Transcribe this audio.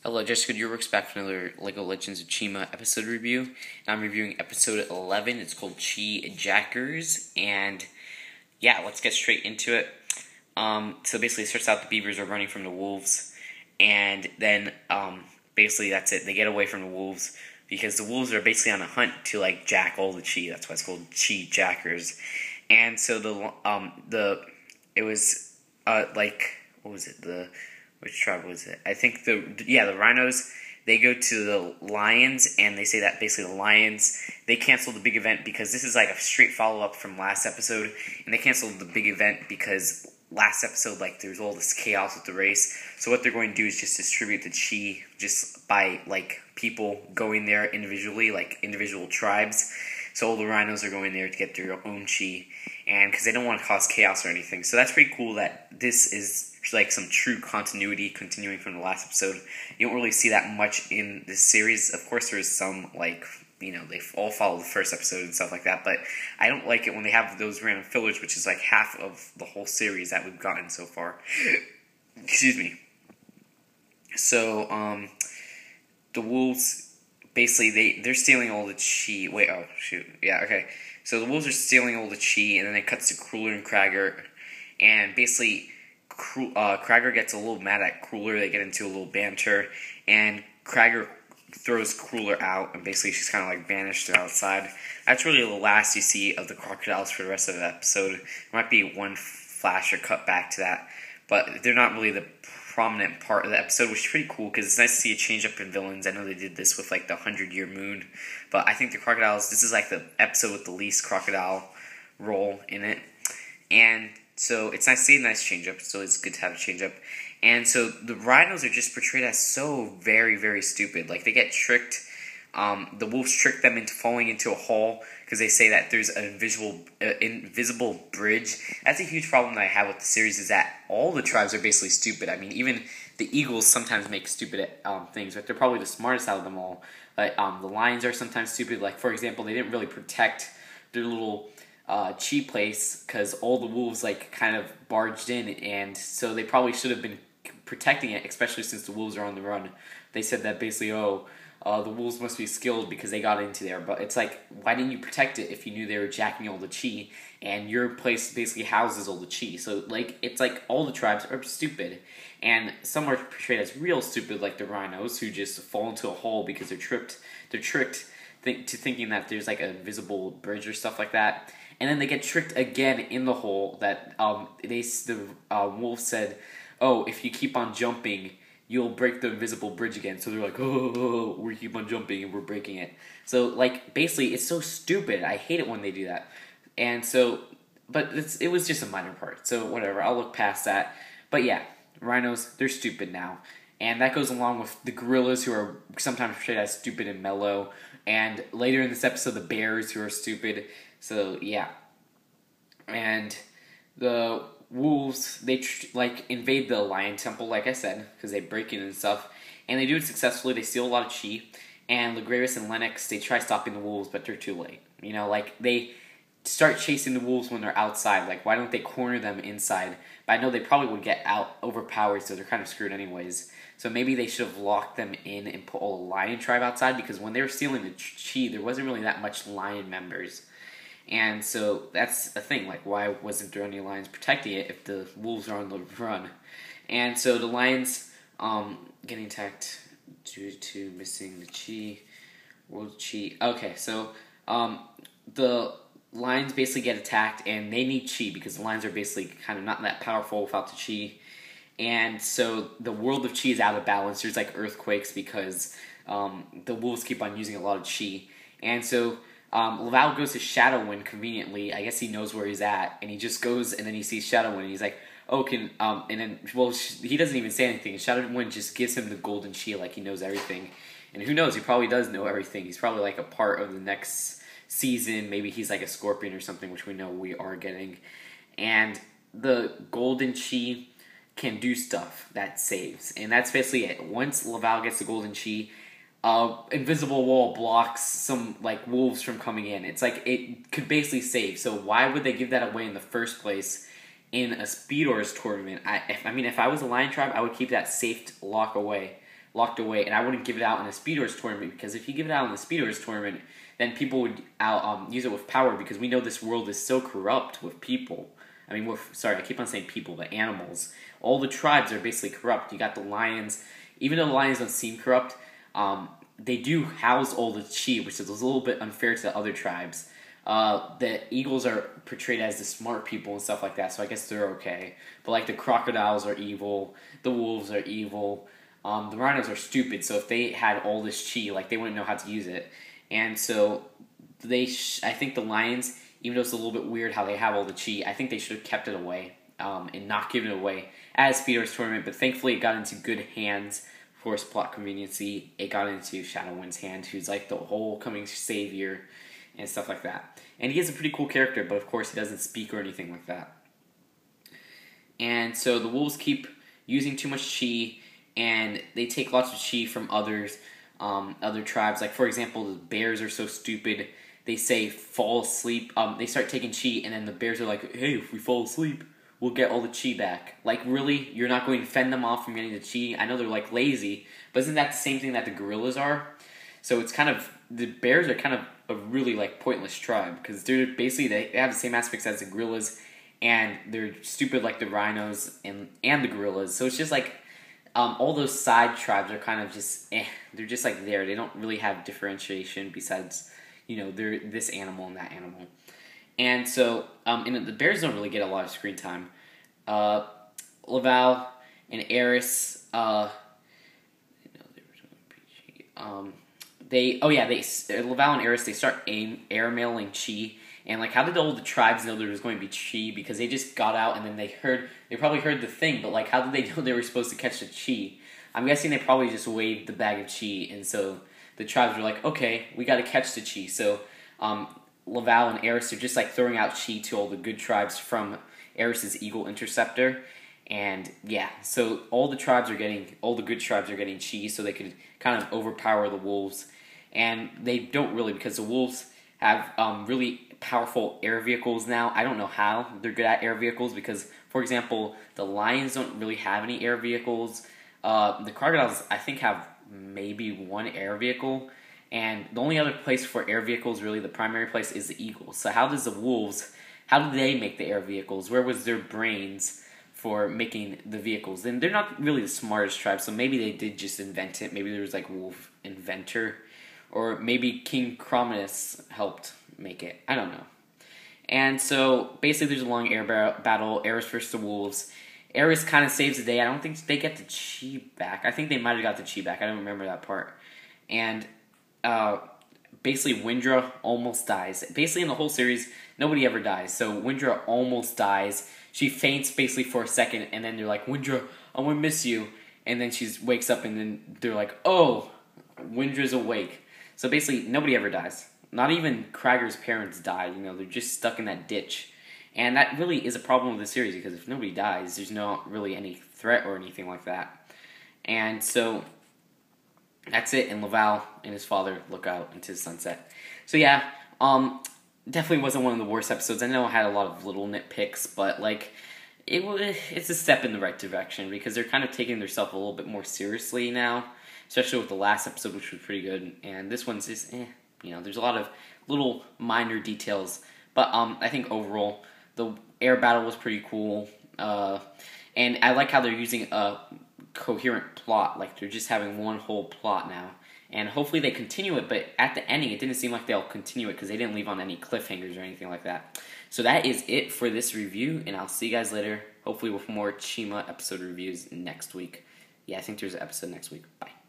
Hello, Jessica. Your works back for another LEGO Legends of Chima episode review. And I'm reviewing episode 11. It's called Jackers. And yeah, let's get straight into it. So basically, it starts out the beavers are running from the wolves. And then basically, that's it. They get away from the wolves because the wolves are basically on a hunt to jack all the chi. That's why it's called Jackers. And so it was what was it? Which tribe was it? I think the rhinos, they go to the lions, and they say that basically the lions, they canceled the big event because this is like a straight follow-up from last episode, and they canceled the big event because last episode, there's all this chaos with the race. So what they're going to do is just distribute the chi just by, people going there individually, individual tribes. So all the rhinos are going there to get their own chi, and because they don't want to cause chaos or anything. So that's pretty cool that this is some true continuity continuing from the last episode. You don't really see that much in this series. Of course, there is some, they all follow the first episode and stuff like that, but I don't like it when they have those random fillers, which is half of the whole series that we've gotten so far. Excuse me. So, the wolves, basically, they're stealing all the chi. Wait, oh, shoot. Yeah, okay. So the wolves are stealing all the chi, and then it cuts to Cruller and Cragger, and basically, Cragger gets a little mad at Cruller. They get into a little banter, and Cragger throws Cruller out, and basically she's kind of banished outside. That's really the last you see of the crocodiles for the rest of the episode. There might be one flash or cut back to that, but they're not really the prominent part of the episode, which is pretty cool because it's nice to see a change up in villains. I know they did this with the 100-Year Moon, but I think the crocodiles, this is the episode with the least crocodile role in it, and so it's nice to see a nice change up. So it's good to have a change up. And so the rhinos are just portrayed as so very, very stupid. They get tricked. The wolves trick them into falling into a hole because they say that there's an invisible bridge. That's a huge problem that I have with the series, is that all the tribes are basically stupid. I mean, even the eagles sometimes make stupid things, but they're probably the smartest out of them all. The lions are sometimes stupid. For example, they didn't really protect their little chi place because all the wolves kind of barged in, and so they probably should have been protecting it, especially since the wolves are on the run. They said that basically, the wolves must be skilled because they got into there, but it's why didn't you protect it if you knew they were jacking all the chi, and your place basically houses all the chi? So it's all the tribes are stupid, and some are portrayed as real stupid, like the rhinos, who just fall into a hole because they're tricked to thinking that there's an invisible bridge or stuff like that. And then they get tricked again in the hole that the wolf said, oh, if you keep on jumping, you'll break the invisible bridge again. So they're like, oh, we keep on jumping and we're breaking it. So basically, it's so stupid. I hate it when they do that. And so, but it was just a minor part. So whatever, I'll look past that. But yeah, rhinos, they're stupid now. And that goes along with the gorillas, who are sometimes portrayed as stupid and mellow. And later in this episode, the bears, who are stupid. So yeah, and the wolves, they invade the lion temple, like I said, because they break in and stuff, and they do it successfully. They steal a lot of chi, and Legravis and Lennox, they try stopping the wolves, but they're too late. They start chasing the wolves when they're outside. Why don't they corner them inside? But I know they probably would get out overpowered, so they're kind of screwed anyways. So maybe they should have locked them in and put all the lion tribe outside, because when they were stealing the chi, there wasn't really that much lion members. And so that's the thing, why wasn't there any lions protecting it if the wolves are on the run? And so the lions getting attacked due to missing the chi, world chi. Okay, so the lions basically get attacked, and they need chi because the lions are basically kind of not that powerful without the chi. And so the world of chi is out of balance. There's earthquakes because the wolves keep on using a lot of chi. And so Laval goes to Shadowwind conveniently. I guess he knows where he's at, and he just goes, and then he sees Shadowwind, and he's like, oh, and then, he doesn't even say anything. Shadowwind just gives him the golden chi, he knows everything. And who knows, he probably does know everything. He's probably a part of the next season. Maybe he's a scorpion or something, which we know we are getting. And the golden chi can do stuff that saves, and that's basically it. Once Laval gets the golden chi, invisible wall blocks some wolves from coming in. It's it could basically save. So why would they give that away in the first place in a Speedors tournament? If I was a lion tribe, I would keep that safe lock away. locked away, and I wouldn't give it out in a Speedor's tournament, because if you give it out in the Speedor's tournament, then people would use it with power, because we know this world is so corrupt with people. I mean, sorry, I keep on saying people, but animals. All the tribes are basically corrupt. You got the lions. Even though the lions don't seem corrupt, they do house all the chi, which is a little bit unfair to the other tribes. The eagles are portrayed as the smart people and stuff like that, so I guess they're okay. But like the crocodiles are evil, the wolves are evil, the rhinos are stupid, so if they had all this chi, like, they wouldn't know how to use it. And so I think the lions, even though it's a little bit weird how they have all the chi, I think they should have kept it away and not given it away as Speedor's tournament. But thankfully, it got into good hands for its plot conveniency. It got into Shadowwind's hand, who's like the whole coming savior and stuff like that. And he is a pretty cool character, but of course he doesn't speak or anything like that. And so the wolves keep using too much chi, and they take lots of chi from other tribes. Like, for example, the bears are so stupid. They say fall asleep. They start taking chi, and then the bears are like, hey, if we fall asleep, we'll get all the chi back. Like, really? You're not going to fend them off from getting the chi? I know they're, like, lazy, but isn't that the same thing that the gorillas are? So it's kind of, the bears are kind of a really, like, pointless tribe, because they're basically, they have the same aspects as the gorillas, and they're stupid like the rhinos and the gorillas. So it's just like, all those side tribes are kind of just, they're just like there. They don't really have differentiation besides, you know, they're this animal and that animal. And so, and the bears don't really get a lot of screen time. Laval and Eris, Laval and Eris, they start airmailing chi. And, like, how did all the tribes know there was going to be chi? Because they just got out and then they probably heard the thing, but, like, how did they know they were supposed to catch the chi? I'm guessing they probably just waved the bag of chi, and so the tribes were like, okay, we got to catch the chi. So, Laval and Eris are just, like, throwing out chi to all the good tribes from Eris's Eagle Interceptor. And, yeah, so all the good tribes are getting chi, so they could kind of overpower the wolves. And they don't really, because the wolves have really powerful air vehicles now. I don't know how they're good at air vehicles, because, for example, the lions don't really have any air vehicles. The crocodiles, I think, have maybe one air vehicle, and the only other place for air vehicles, really the primary place, is the eagles. So how does the wolves, how do they make the air vehicles? Where was their brains for making the vehicles? And they're not really the smartest tribe, so maybe they did just invent it. Maybe there was like wolf inventor, or maybe King Crominus helped make it. I don't know. And so basically there's a long air battle, Eris versus the wolves. Eris kind of saves the day. I don't think they get the chi back. I think they might have got the chi back. I don't remember that part. And basically Windra almost dies. Basically in the whole series, nobody ever dies. So Windra almost dies. She faints basically for a second, and then they're like, Windra, I'm going to miss you. And then she wakes up, and then they're like, oh, Windra's awake. So basically nobody ever dies. Not even Krager's parents died. You know, they're just stuck in that ditch. And that really is a problem with the series, because if nobody dies, there's not really any threat or anything like that. And so that's it, and Laval and his father look out into the sunset. So yeah, definitely wasn't one of the worst episodes. I know I had a lot of little nitpicks, but like it's a step in the right direction, because they're kind of taking themselves a little bit more seriously now, especially with the last episode, which was pretty good. And this one's just, you know, there's a lot of little minor details. But I think overall, the air battle was pretty cool. And I like how they're using a coherent plot. Like, they're just having one whole plot now. And hopefully they continue it, but at the ending, it didn't seem like they'll continue it, because they didn't leave on any cliffhangers or anything like that. So that is it for this review, and I'll see you guys later, hopefully with more Chima episode reviews next week. Yeah, I think there's an episode next week. Bye.